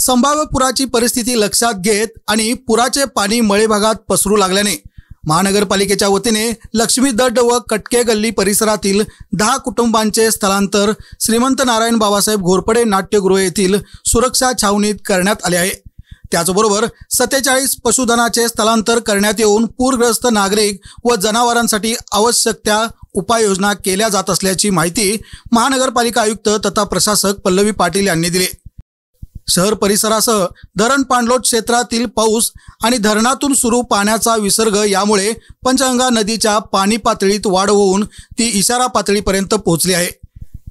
संभाव्य पुराची परिस्थिती लक्षात घेत आणि पुराचे पाणी मळे भागात पसरू लागल्याने महानगरपालिकेच्या वतीने लक्ष्मी दड्ड व कटके गल्ली परिसरातील 10 कुटुंबांचे स्थलांतर श्रीमंत नारायण बाबासाहेब घोरपडे नाट्यगृह येथील सुरक्षा छावणीत करण्यात आले आहे। त्याचबरोबर 47 पशुधनाचे स्थलांतर करण्यात येऊन पूरग्रस्त नागरिक व जनावरांसाठी आवश्यक त्या उपाययोजना केल्या जात असल्याची माहिती महानगरपालिका आयुक्त तथा प्रशासक पल्लवी पाटील यांनी दिली। शहर परिसरासह धरण पाणलोट क्षेत्रातील पाऊस आणि धरणातून सुरू पाण्याचा विसर्ग यामुळे पंचगंगा नदीच्या पाणी पातळीत वाढ होऊन ती इशारा पातळीपर्यंत पोहोचली आहे।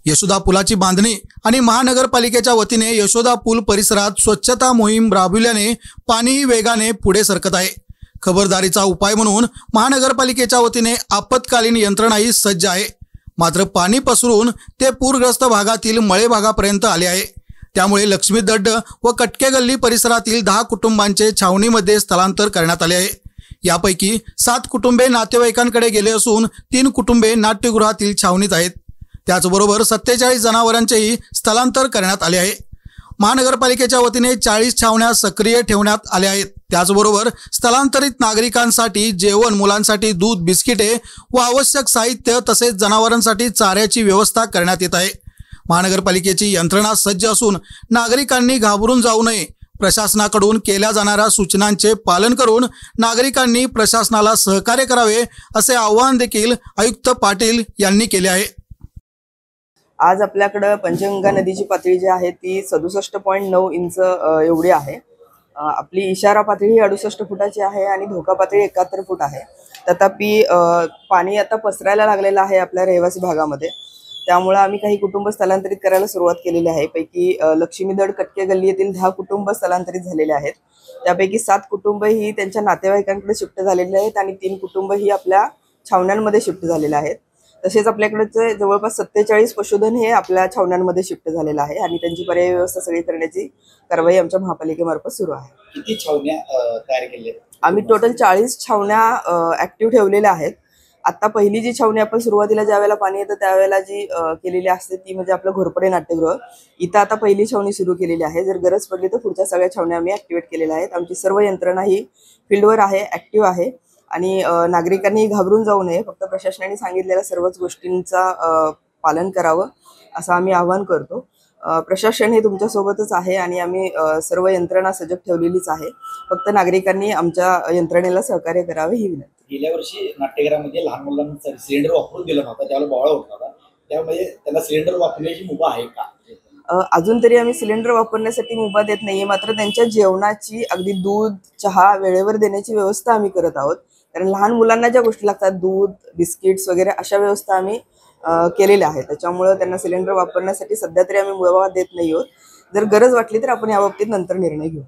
यशोदा पुलाची बांधणी आणि महानगरपालिकेच्या वतीने यशोदा पूल परिसरात स्वच्छता मोहीम राबविल्याने पाणी वेगाने पुढे सरकत आहे। खबरदारीचा उपाय म्हणून महानगरपालिकेच्या वतीने आपत्कालीन यंत्रणाही सज्ज आहे। मात्र पाणी पसरून ते पूरग्रस्त भागातील मळे भागापर्यंत आले आहे। त्यामुळे लक्ष्मी दड्ड व कटके गल्ली परिसरातील 10 कुटुंबांचे छावणीमध्ये स्थलांतर करण्यात आले आहे। यापैकी 7 कुटुंबे नातेवाईकांकडे गेले असून 3 कुटुंबे नाट्यगृहातील छावणीत आहेत। त्याचबरोबर 47 जनावरांचेही स्थलांतर करण्यात आले आहे। महानगरपालिकेच्या वतीने 40 छावण्या सक्रिय ठेवण्यात आल्या आहेत। त्याचबरोबर स्थलांतरित नागरिकांसाठी जेवण, मुलांसाठी दूध, बिस्किटे व आवश्यक साहित्य तसेच जनावरांसाठी चाऱ्याची व्यवस्था करण्यात येत आहे। महानगरपालिकेची यंत्रणा सज्ज असून नागरिकांनी घाबरून जाऊ नये। प्रशासनाकडून केल्या जाणाऱ्या सूचनांचे पालन करून नागरिकांनी प्रशासनाला सहकार्य करावे असे आवाहन देखील आयुक्त पाटील यांनी केले आहे। आज आपल्याकडे पंचगंगा नदीची पातळी जी आहे ती 67.9 इंच एवढी आहे। आपली इशारा पातळी ही 68 फुटाची आहे आणि धोका पातळी 71 फूट आहे। तथापि पाणी आता पसरायला लागलेलं आहे आपल्या रहिवासी भागामध्ये। त्यामुळे आम्ही काही कुटुंब स्थलांतरित करायला सुरुवात केलेली आहे। पैकी लक्ष्मीदड कटके गल्ली येथील 10 कुटुंब स्थलांतरित झालेले आहेत। त्यापैकी 7 कुटुंब ही त्यांच्या नातेवाईकांकडे शिफ्ट झालेले आहेत आणि 3 कुटुंब ही आपल्या छावण्यांमध्ये शिफ्ट झालेले आहेत। तसेच आपल्याकडे जवळपास 47 पशुधन हे आपल्या छावण्यांमध्ये शिफ्ट झालेलं आहे आणि त्यांची पर्यायी व्यवस्था सगळी करण्याची कारवाई आमच्या महापालिकेमार्फत सुरू आहे। किती छावण्या तयार केल्या? आम्ही टोटल 40 छावण्या ऍक्टिव्ह ठेवलेल्या आहेत। आता पहिली जी छावणी आपण सुरुवातीला ज्यावेळेला पाणी येतं त्यावेळेला जी केलेली असते ती म्हणजे आपलं घोरपडे नाट्यगृह। इथं आता पहिली छावणी सुरू केलेली आहे। जर गरज पडली तर पुढच्या सगळ्या छावण्या आम्ही ऍक्टिव्हेट केलेल्या आहेत। आमची सर्व यंत्रणा ही फील्डवर आहे, ऍक्टिव्ह आहे आणि नागरिकांनी घाबरून जाऊ नये। फक्त प्रशासनाने सांगितलेल्या सर्वच गोष्टींचा पालन करावं असं आम्ही आवाहन करतो। प्रशासन हे तुमच्या सोबतच आहे आणि आम्ही सर्व यंत्रणा सजग ठेवलेलीच आहे। फक्त नागरिकांनी आमच्या यंत्रणेला सहकार्य करावे ही विनंती। गेल्या वर्षी नाट्यगृहामध्ये लहान मुलांना सिलेंडर वापरून दिला नव्हता, त्यावेळेला बोळा होत होता। त्यामुळे त्यांना सिलेंडर वापरण्याची मुभा आहे का? अजून तरी आम्ही सिलेंडर वापरण्यासाठी मुभा देत नाहीये। मात्र त्यांच्या जेवणाची अगदी दूध, चहा वेळेवर देण्याची व्यवस्था आम्ही करत आहोत। कारण लहान मुलांना ज्या गोष्टी लागतात दूध, बिस्किट्स वगैरे अशा व्यवस्था आम्ही केलेल्या आहेत। त्याच्यामुळे त्यांना सिलेंडर वापरण्यासाठी सध्या तरी आम्ही मुभा देत नाही आहोत। जर गरज वाटली तर आपण याबाबतीत नंतर निर्णय घेऊ।